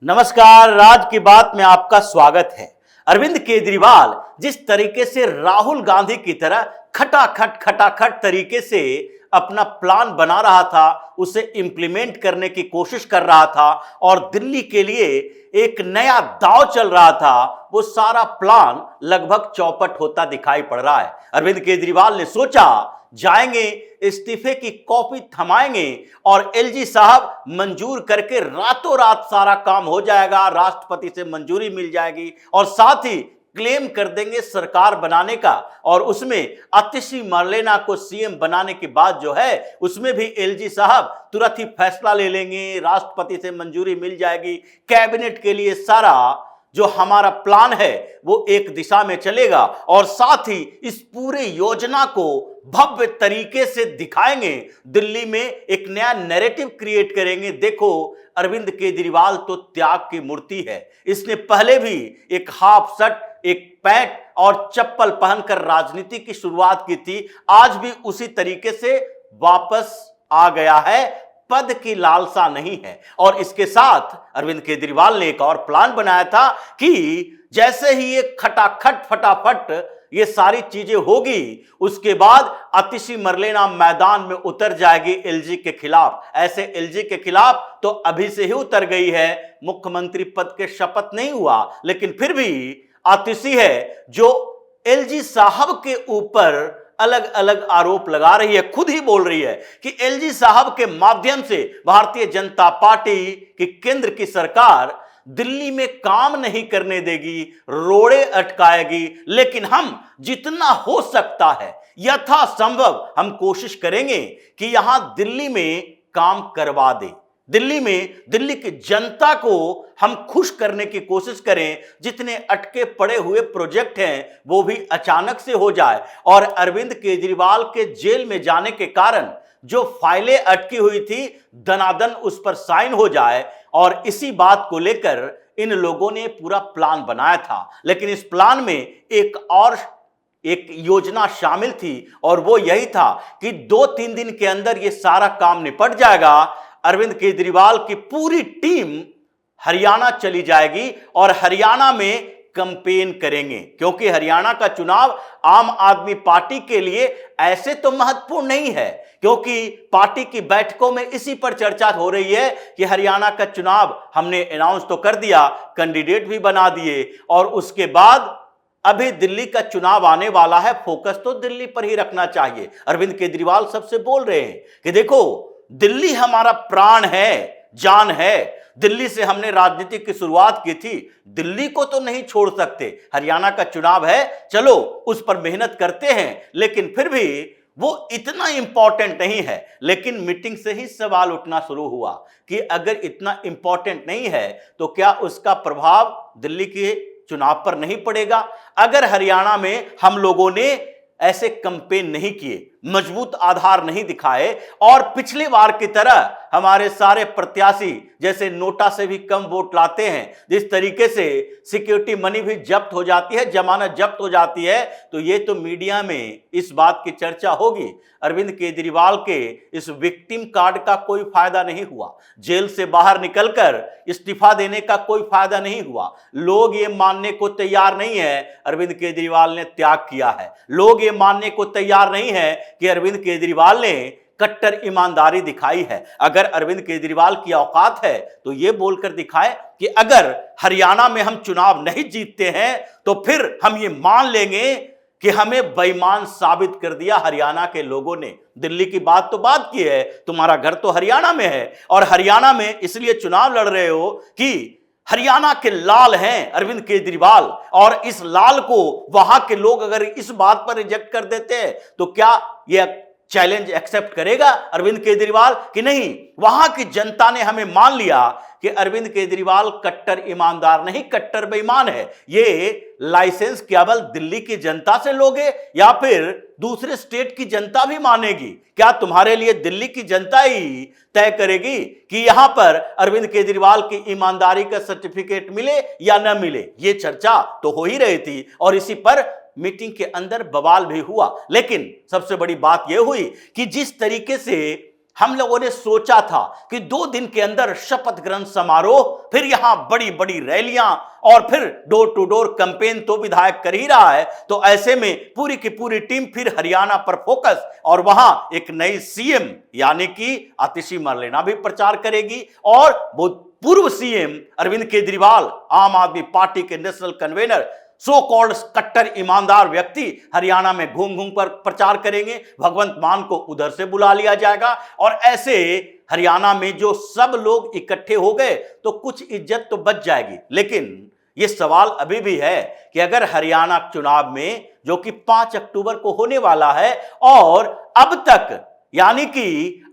नमस्कार, राज की बात में आपका स्वागत है। अरविंद केजरीवाल जिस तरीके से राहुल गांधी की तरह खटाखट तरीके से अपना प्लान बना रहा था, उसे इंप्लीमेंट करने की कोशिश कर रहा था और दिल्ली के लिए एक नया दांव चल रहा था, वो सारा प्लान लगभग चौपट होता दिखाई पड़ रहा है। अरविंद केजरीवाल ने सोचा जाएंगे, इस्तीफे की कॉपी थमाएंगे और एलजी साहब मंजूर करके रातों रात सारा काम हो जाएगा, राष्ट्रपति से मंजूरी मिल जाएगी और साथ ही क्लेम कर देंगे सरकार बनाने का। और उसमें आतिशी मरलेना को सीएम बनाने की बात जो है, उसमें भी एलजी साहब तुरंत ही फैसला ले लेंगे, राष्ट्रपति से मंजूरी मिल जाएगी, कैबिनेट के लिए सारा जो हमारा प्लान है वो एक दिशा में चलेगा और साथ ही इस पूरे योजना को भव्य तरीके से दिखाएंगे। दिल्ली में एक नया नैरेटिव क्रिएट करेंगे। देखो, अरविंद केजरीवाल तो त्याग की मूर्ति है। इसने पहले भी एक हाफ शर्ट, एक पैंट और चप्पल पहनकर राजनीति की शुरुआत की थी, आज भी उसी तरीके से वापस आ गया है। पद की लालसा नहीं है। और इसके साथ अरविंद केजरीवाल ने एक और प्लान बनाया था कि जैसे ही ये खटाखट फटाफट ये सारी चीजें होगी, उसके बाद आतिशी मरलेना मैदान में उतर जाएगी एलजी के खिलाफ। ऐसे एलजी के खिलाफ तो अभी से ही उतर गई है, मुख्यमंत्री पद के शपथ नहीं हुआ, लेकिन फिर भी आतिशी है जो एलजी साहब के ऊपर अलग अलग आरोप लगा रही है, खुद ही बोल रही है कि एलजी साहब के माध्यम से भारतीय जनता पार्टी की केंद्र की सरकार दिल्ली में काम नहीं करने देगी, रोड़े अटकाएगी, लेकिन हम जितना हो सकता है यथासंभव हम कोशिश करेंगे कि यहां दिल्ली में काम करवा दे। दिल्ली में दिल्ली की जनता को हम खुश करने की कोशिश करें, जितने अटके पड़े हुए प्रोजेक्ट हैं वो भी अचानक से हो जाए और अरविंद केजरीवाल के जेल में जाने के कारण जो फाइलें अटकी हुई थी दनादन उस पर साइन हो जाए। और इसी बात को लेकर इन लोगों ने पूरा प्लान बनाया था, लेकिन इस प्लान में एक योजना शामिल थी और वो यही था कि 2-3 दिन के अंदर ये सारा काम निपट जाएगा। अरविंद केजरीवाल की पूरी टीम हरियाणा चली जाएगी और हरियाणा में कैंपेन करेंगे, क्योंकि हरियाणा का चुनाव आम आदमी पार्टी के लिए ऐसे तो महत्वपूर्ण नहीं है, क्योंकि पार्टी की बैठकों में इसी पर चर्चा हो रही है कि हरियाणा का चुनाव हमने अनाउंस तो कर दिया, कैंडिडेट भी बना दिए और उसके बाद अभी दिल्ली का चुनाव आने वाला है, फोकस तो दिल्ली पर ही रखना चाहिए। अरविंद केजरीवाल सबसे बोल रहे हैं कि देखो, दिल्ली हमारा प्राण है, जान है, दिल्ली से हमने राजनीति की शुरुआत की थी, दिल्ली को तो नहीं छोड़ सकते। हरियाणा का चुनाव है, चलो उस पर मेहनत करते हैं, लेकिन फिर भी वो इतना इंपॉर्टेंट नहीं है। लेकिन मीटिंग से ही सवाल उठना शुरू हुआ कि अगर इतना इंपॉर्टेंट नहीं है तो क्या उसका प्रभाव दिल्ली के चुनाव पर नहीं पड़ेगा? अगर हरियाणा में हम लोगों ने ऐसे कैंपेन नहीं किए, मजबूत आधार नहीं दिखाए और पिछली बार की तरह हमारे सारे प्रत्याशी जैसे नोटा से भी कम वोट लाते हैं, जिस तरीके से सिक्योरिटी मनी भी जब्त हो जाती है, जमानत जब्त हो जाती है, तो ये तो मीडिया में इस बात की चर्चा होगी। अरविंद केजरीवाल के इस विक्टिम कार्ड का कोई फायदा नहीं हुआ, जेल से बाहर निकलकर इस्तीफा देने का कोई फायदा नहीं हुआ। लोग ये मानने को तैयार नहीं है अरविंद केजरीवाल ने त्याग किया है। लोग ये मानने को तैयार नहीं है कि अरविंद केजरीवाल ने कट्टर ईमानदारी दिखाई है। अगर अरविंद केजरीवाल की औकात है तो यह बोलकर दिखाए कि अगर हरियाणा में हम चुनाव नहीं जीतते हैं तो फिर हम ये मान लेंगे कि हमें बेईमान साबित कर दिया हरियाणा के लोगों ने। दिल्ली की बात तो बात की है, तुम्हारा घर तो हरियाणा में है और हरियाणा में इसलिए चुनाव लड़ रहे हो कि हरियाणा के लाल हैं अरविंद केजरीवाल, और इस लाल को वहां के लोग अगर इस बात पर रिजेक्ट कर देते हैं तो क्या यह चैलेंज एक्सेप्ट करेगा अरविंद केजरीवाल कि नहीं? वहां की जनता ने हमें मान लिया कि अरविंद केजरीवाल कट्टर ईमानदार नहीं, कट्टर बेईमान है। ये लाइसेंस केवल दिल्ली की जनता से लोगे या फिर दूसरे स्टेट की जनता भी मानेगी? क्या तुम्हारे लिए दिल्ली की जनता ही तय करेगी कि यहां पर अरविंद केजरीवाल की ईमानदारी का सर्टिफिकेट मिले या न मिले? ये चर्चा तो हो ही रही थी और इसी पर मीटिंग के अंदर बवाल भी हुआ। लेकिन सबसे बड़ी बात यह हुई कि जिस तरीके से हम लोगों ने सोचा था कि 2 दिन के अंदर शपथ ग्रहण समारोह, फिर यहां बड़ी बड़ी रैलियां और फिर डोर टू डोर कैंपेन तो विधायक कर ही रहा है, तो ऐसे में पूरी की पूरी टीम फिर हरियाणा पर फोकस और वहां एक नई सीएम यानी कि आतिशी मरलेना भी प्रचार करेगी और वो पूर्व सीएम अरविंद केजरीवाल, आम आदमी पार्टी के नेशनल कन्वेनर, सो कॉल्ड कट्टर ईमानदार व्यक्ति हरियाणा में घूम घूम कर प्रचार करेंगे। भगवंत मान को उधर से बुला लिया जाएगा और ऐसे हरियाणा में जो सब लोग इकट्ठे हो गए तो कुछ इज्जत तो बच जाएगी। लेकिन यह सवाल अभी भी है कि अगर हरियाणा चुनाव में जो कि 5 अक्टूबर को होने वाला है और अब तक यानी कि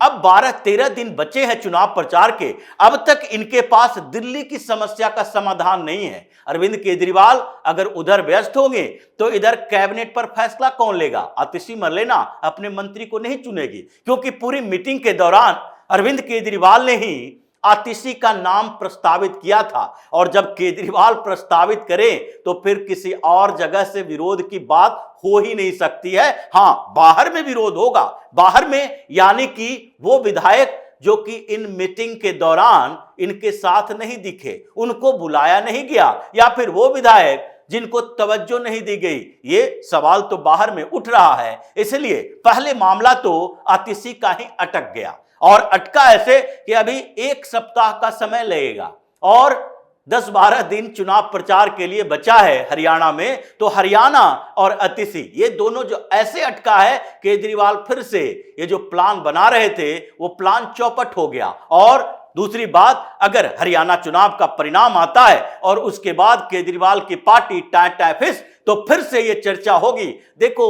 अब 12-13 दिन बचे हैं चुनाव प्रचार के, अब तक इनके पास दिल्ली की समस्या का समाधान नहीं है। अरविंद केजरीवाल अगर उधर व्यस्त होंगे तो इधर कैबिनेट पर फैसला कौन लेगा? आतिशी मरलेना अपने मंत्री को नहीं चुनेगी, क्योंकि पूरी मीटिंग के दौरान अरविंद केजरीवाल ने ही आतिशी का नाम प्रस्तावित किया था और जब केजरीवाल प्रस्तावित करें तो फिर किसी और जगह से विरोध की बात हो ही नहीं सकती है। हां, बाहर में विरोध होगा, बाहर में यानी कि वो विधायक जो कि इन मीटिंग के दौरान इनके साथ नहीं दिखे, उनको बुलाया नहीं गया, या फिर वो विधायक जिनको तवज्जो नहीं दी गई, ये सवाल तो बाहर में उठ रहा है। इसलिए पहले मामला तो आतिशी का ही अटक गया और अटका ऐसे कि अभी 1 सप्ताह का समय लगेगा और 10-12 दिन चुनाव प्रचार के लिए बचा है हरियाणा में। तो हरियाणा और आतिशी ये दोनों जो ऐसे अटका है, केजरीवाल फिर से ये जो प्लान बना रहे थे वो प्लान चौपट हो गया। और दूसरी बात, अगर हरियाणा चुनाव का परिणाम आता है और उसके बाद केजरीवाल की पार्टी टाइफिस, तो फिर से ये चर्चा होगी। देखो,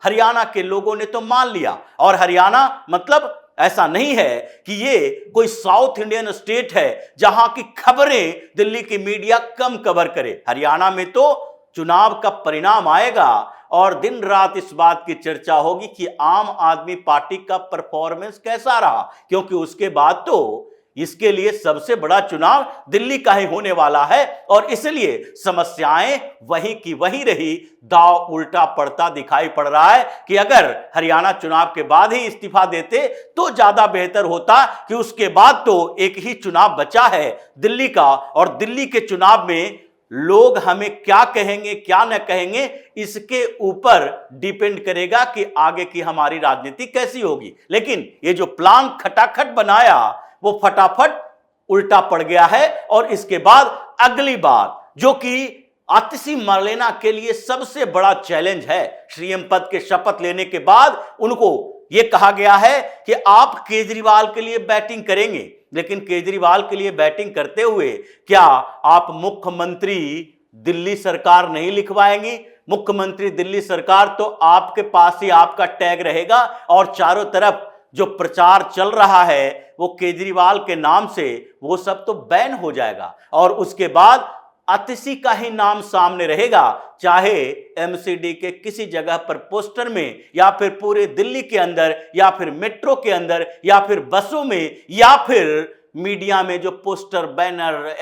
हरियाणा के लोगों ने तो मान लिया और हरियाणा मतलब ऐसा नहीं है कि ये कोई साउथ इंडियन स्टेट है जहां की खबरें दिल्ली की मीडिया कम कवर करे। हरियाणा में तो चुनाव का परिणाम आएगा और दिन रात इस बात की चर्चा होगी कि आम आदमी पार्टी का परफॉर्मेंस कैसा रहा, क्योंकि उसके बाद तो इसके लिए सबसे बड़ा चुनाव दिल्ली का ही होने वाला है और इसलिए समस्याएं वहीं की वहीं रही। दांव उल्टा पड़ता दिखाई पड़ रहा है कि अगर हरियाणा चुनाव के बाद ही इस्तीफा देते तो ज्यादा बेहतर होता, कि उसके बाद तो एक ही चुनाव बचा है दिल्ली का और दिल्ली के चुनाव में लोग हमें क्या कहेंगे क्या न कहेंगे, इसके ऊपर डिपेंड करेगा कि आगे की हमारी राजनीति कैसी होगी। लेकिन ये जो प्लान खटाखट बनाया वो फटाफट उल्टा पड़ गया है और इसके बाद अगली बात जो कि आतिशी मरलेना के लिए सबसे बड़ा चैलेंज है, सीएम पद के शपथ लेने के बाद उनको यह कहा गया है कि आप केजरीवाल के लिए बैटिंग करेंगे, लेकिन केजरीवाल के लिए बैटिंग करते हुए क्या आप मुख्यमंत्री दिल्ली सरकार नहीं लिखवाएंगी? मुख्यमंत्री दिल्ली सरकार तो आपके पास ही आपका टैग रहेगा और चारों तरफ जो प्रचार चल रहा है वो केजरीवाल के नाम से, वो सब तो बैन हो जाएगा और उसके बाद आतिशी का ही नाम सामने रहेगा, चाहे एमसीडी के किसी जगह पर पोस्टर में या फिर पूरे दिल्ली के अंदर या फिर मेट्रो के अंदर या फिर बसों में या फिर मीडिया में जो पोस्टर, बैनर,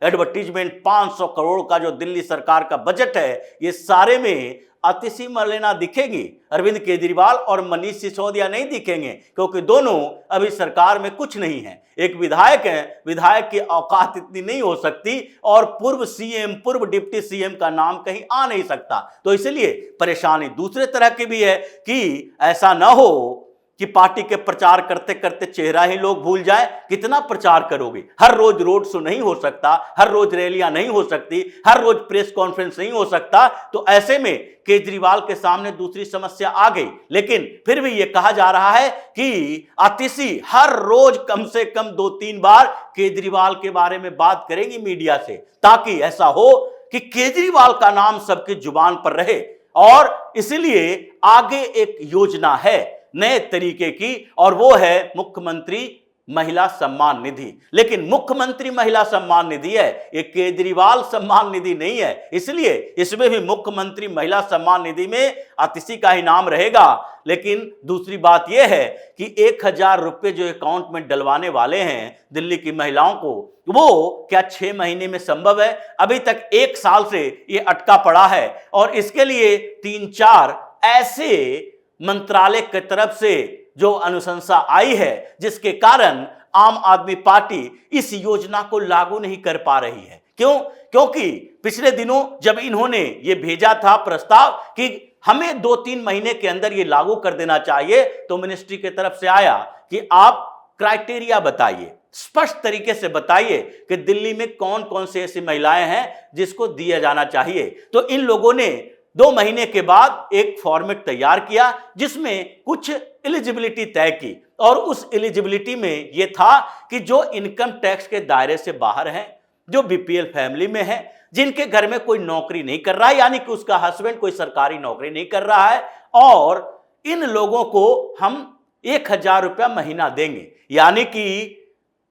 एडवर्टीजमेंट 500 करोड़ का जो दिल्ली सरकार का बजट है, ये सारे में आतिशी मरलेना दिखेगी। अरविंद केजरीवाल और मनीष सिसोदिया नहीं दिखेंगे, क्योंकि दोनों अभी सरकार में कुछ नहीं है। एक विधायक है, विधायक की औकात इतनी नहीं हो सकती और पूर्व सीएम, पूर्व डिप्टी सीएम का नाम कहीं आ नहीं सकता। तो इसलिए परेशानी दूसरे तरह की भी है कि ऐसा ना हो कि पार्टी के प्रचार करते करते चेहरा ही लोग भूल जाए। कितना प्रचार करोगे? हर रोज रोड शो नहीं हो सकता, हर रोज रैलियां नहीं हो सकती, हर रोज प्रेस कॉन्फ्रेंस नहीं हो सकता। तो ऐसे में केजरीवाल के सामने दूसरी समस्या आ गई। लेकिन फिर भी यह कहा जा रहा है कि आतिशी हर रोज कम से कम 2-3 बार केजरीवाल के बारे में बात करेंगी मीडिया से, ताकि ऐसा हो कि केजरीवाल का नाम सबकी जुबान पर रहे। और इसलिए आगे एक योजना है नए तरीके की और वो है मुख्यमंत्री महिला सम्मान निधि। लेकिन मुख्यमंत्री महिला सम्मान निधि है, ये केजरीवाल सम्मान निधि नहीं है। इसलिए इसमें भी मुख्यमंत्री महिला सम्मान निधि में आतिशी का ही नाम रहेगा। लेकिन दूसरी बात यह है कि 1000 रुपए जो अकाउंट में डलवाने वाले हैं दिल्ली की महिलाओं को, वो क्या 6 महीने में संभव है? अभी तक 1 साल से ये अटका पड़ा है और इसके लिए 3-4 ऐसे मंत्रालय की तरफ से जो अनुशंसा आई है, जिसके कारण आम आदमी पार्टी इस योजना को लागू नहीं कर पा रही है। क्यों? क्योंकि पिछले दिनों जब इन्होंने ये भेजा था प्रस्ताव कि हमें 2-3 महीने के अंदर ये लागू कर देना चाहिए, तो मिनिस्ट्री की तरफ से आया कि आप क्राइटेरिया बताइए, स्पष्ट तरीके से बताइए कि दिल्ली में कौन कौन से ऐसी महिलाएं हैं जिसको दिया जाना चाहिए। तो इन लोगों ने 2 महीने के बाद एक फॉर्मेट तैयार किया जिसमें कुछ एलिजिबिलिटी तय की, और उस एलिजिबिलिटी में यह था कि जो इनकम टैक्स के दायरे से बाहर हैं, जो बीपीएल फैमिली में है, जिनके घर में कोई नौकरी नहीं कर रहा है, यानी कि उसका हस्बैंड कोई सरकारी नौकरी नहीं कर रहा है, और इन लोगों को हम 1000 रुपया महीना देंगे। यानी कि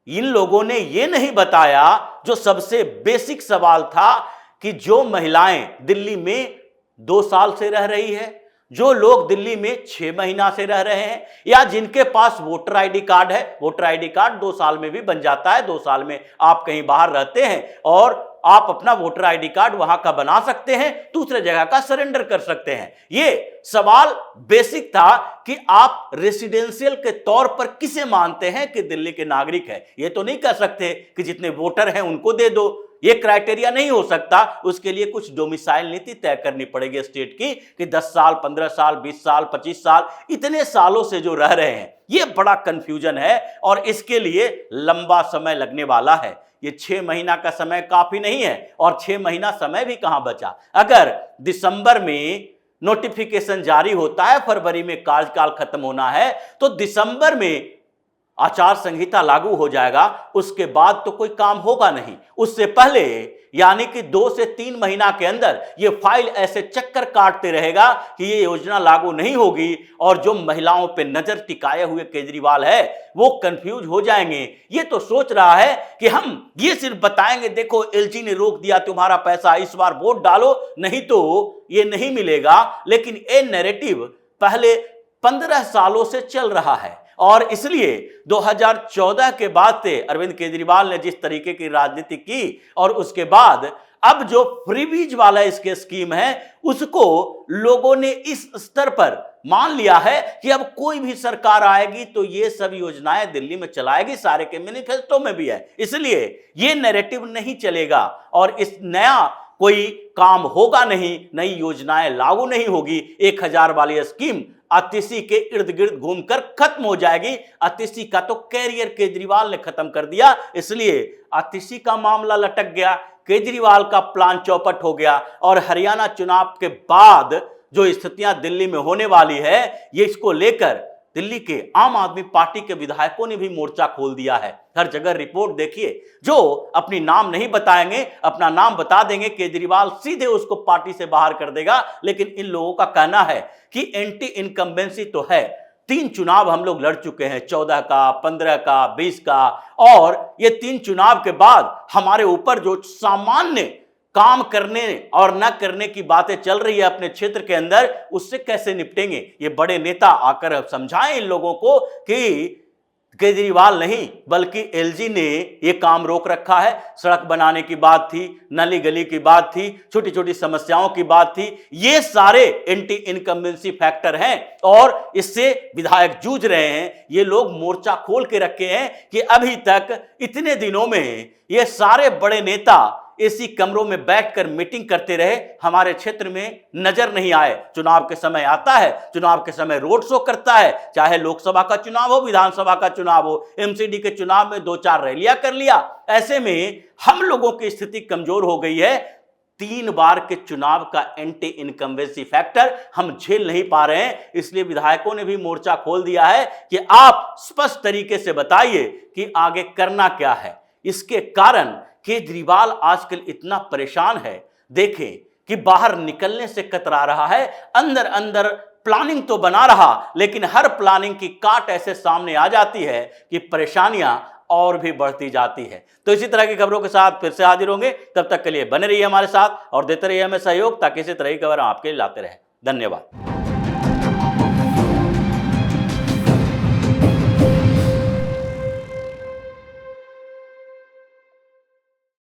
इन लोगों ने यह नहीं बताया जो सबसे बेसिक सवाल था कि जो महिलाएं दिल्ली में 2 साल से रह रही है, जो लोग दिल्ली में 6 महीना से रह रहे हैं, या जिनके पास वोटर आईडी कार्ड है, वोटर आईडी कार्ड 2 साल में भी बन जाता है। 2 साल में आप कहीं बाहर रहते हैं और आप अपना वोटर आईडी कार्ड वहां का बना सकते हैं, दूसरे जगह का सरेंडर कर सकते हैं। ये सवाल बेसिक था कि आप रेसिडेंशियल के तौर पर किसे मानते हैं कि दिल्ली के नागरिक है। ये तो नहीं कह सकते कि जितने वोटर हैं उनको दे दो, ये क्राइटेरिया नहीं हो सकता। उसके लिए कुछ डोमिसाइल नीति तय करनी पड़ेगी स्टेट की कि 10 साल, 15 साल, 20 साल, 25 साल, इतने सालों से जो रह रहे हैं। ये बड़ा कंफ्यूजन है और इसके लिए लंबा समय लगने वाला है। ये 6 महीना का समय काफी नहीं है, और 6 महीना समय भी कहां बचा। अगर दिसंबर में नोटिफिकेशन जारी होता है, फरवरी में कार्यकाल खत्म होना है, तो दिसंबर में आचार संहिता लागू हो जाएगा, उसके बाद तो कोई काम होगा नहीं। उससे पहले यानी कि 2 से 3 महीना के अंदर यह फाइल ऐसे चक्कर काटते रहेगा कि यह योजना लागू नहीं होगी, और जो महिलाओं पे नजर टिकाए हुए केजरीवाल है वो कंफ्यूज हो जाएंगे। ये तो सोच रहा है कि हम ये सिर्फ बताएंगे, देखो एलजी ने रोक दिया तुम्हारा पैसा, इस बार वोट डालो नहीं तो ये नहीं मिलेगा। लेकिन ये नैरेटिव पहले 15 सालों से चल रहा है, और इसलिए 2014 के बाद से अरविंद केजरीवाल ने जिस तरीके की राजनीति की, और उसके बाद अब जो फ्रीबीज वाला इसके स्कीम है, उसको लोगों ने इस स्तर पर मान लिया है कि अब कोई भी सरकार आएगी तो ये सब योजनाएं दिल्ली में चलाएगी, सारे के मैनिफेस्टो में भी है। इसलिए ये नैरेटिव नहीं चलेगा और इस नया कोई काम होगा नहीं, नई योजनाएं लागू नहीं होगी। 1000 वाली स्कीम आतिशी के इर्द गिर्द घूमकर खत्म हो जाएगी। आतिशी का तो कैरियर केजरीवाल ने खत्म कर दिया, इसलिए आतिशी का मामला लटक गया, केजरीवाल का प्लान चौपट हो गया। और हरियाणा चुनाव के बाद जो स्थितियां दिल्ली में होने वाली है, ये इसको लेकर दिल्ली के आम आदमी पार्टी के विधायकों ने भी मोर्चा खोल दिया है। हर जगह रिपोर्ट देखिए, जो अपनी नाम नहीं बताएंगे, अपना नाम बता देंगे, केजरीवाल सीधे उसको पार्टी से बाहर कर देगा। लेकिन इन लोगों का कहना है कि एंटी इनकम्बेंसी तो है, 3 चुनाव हम लोग लड़ चुके हैं, 14 का, 15 का, 20 का, और ये 3 चुनाव के बाद हमारे ऊपर जो सामान्य काम करने और न करने की बातें चल रही है अपने क्षेत्र के अंदर, उससे कैसे निपटेंगे। ये बड़े नेता आकर समझाएं इन लोगों को कि केजरीवाल नहीं बल्कि एलजी ने ये काम रोक रखा है। सड़क बनाने की बात थी, नली गली की बात थी, छोटी छोटी समस्याओं की बात थी, ये सारे एंटी इनकम्बेंसी फैक्टर हैं और इससे विधायक जूझ रहे हैं। ये लोग मोर्चा खोल के रखे हैं कि अभी तक इतने दिनों में ये सारे बड़े नेता एसी कमरों में बैठकर मीटिंग करते रहे, हमारे क्षेत्र में नजर नहीं आए। चुनाव के समय आता है, चुनाव के समय रोड शो करता है, चाहे लोकसभा का चुनाव हो, विधानसभा का चुनाव हो, एमसीडी के चुनाव में 2-4 रैलियां कर लिया। ऐसे में हम लोगों की स्थिति कमजोर हो गई है। 3 बार के चुनाव का एंटी इनकम्बेंसी फैक्टर हम झेल नहीं पा रहे हैं। इसलिए विधायकों ने भी मोर्चा खोल दिया है कि आप स्पष्ट तरीके से बताइए कि आगे करना क्या है। इसके कारण केजरीवाल आजकल इतना परेशान है, देखें कि बाहर निकलने से कतरा रहा है, अंदर अंदर प्लानिंग तो बना रहा, लेकिन हर प्लानिंग की काट ऐसे सामने आ जाती है कि परेशानियां और भी बढ़ती जाती है। तो इसी तरह की खबरों के साथ फिर से हाजिर होंगे, तब तक के लिए बने रहिए हमारे साथ और देते रहिए हमें सहयोग, ताकि इसी तरह की खबर आपके लिए लाते रहे। धन्यवाद।